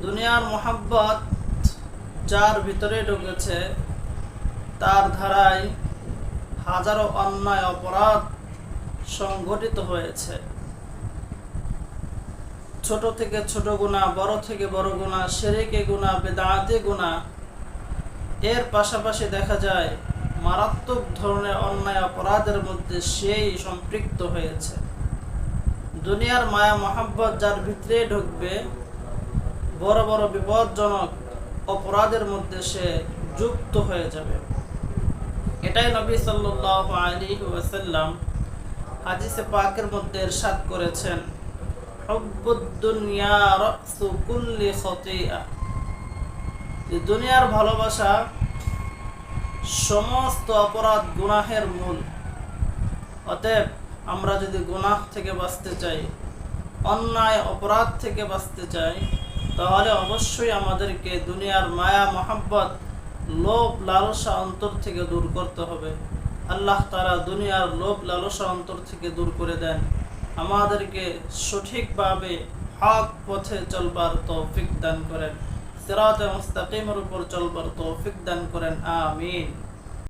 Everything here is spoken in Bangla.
দুনিয়ার মোহাব্বত যার ভিতরে ঢুকেছে তার ধারায় হাজারো অন্যায় অপরাধ সংঘটিত হয়েছে। ছোট থেকে ছোট গুনাহ, বড় থেকে বড় গুনাহ, শিরকে গুনাহ, বিদআতে গুনাহ, এর পাশাপাশি দেখা যায় মারাত্মক ধরনের অন্যায় অপরাধের মধ্যে সেই সম্পৃক্ত হয়েছে। দুনিয়ার মায়া মোহাব্বত যার ভিতরে ঢুকবে বড় বড় বিপজ্জনক অপরাধের মধ্যে সে যুক্ত হয়ে যাবে। এটাই নবী সাল্লাল্লাহু আলাইহি ওয়াসাল্লাম হাদিসে পাকের মধ্যে ইরশাদ করেছেন, হুব্বুদ দুনিয়া রাসু কুল্লি খতিআ। দুনিয়ার ভালোবাসা সমস্ত অপরাধ গুনাহের মূল। অতএব আমরা যদি গুনাহ থেকে বাঁচতে চাই, অন্যায় অপরাধ থেকে বাঁচতে চাই, তাহলে অবশ্যই আমাদেরকে দুনিয়ার মায়া মোহাব্বত, লোভ লালসা অন্তর থেকে দূর করতে হবে। আল্লাহ তাআলা দুনিয়ার লোভ লালসা অন্তর থেকে দূর করে দেন, আমাদেরকে সঠিকভাবে হক পথে চলবার তৌফিক দান করেন, সিরাতে মুস্তাকিমের উপর চলবার তৌফিক দান করেন। আমিন।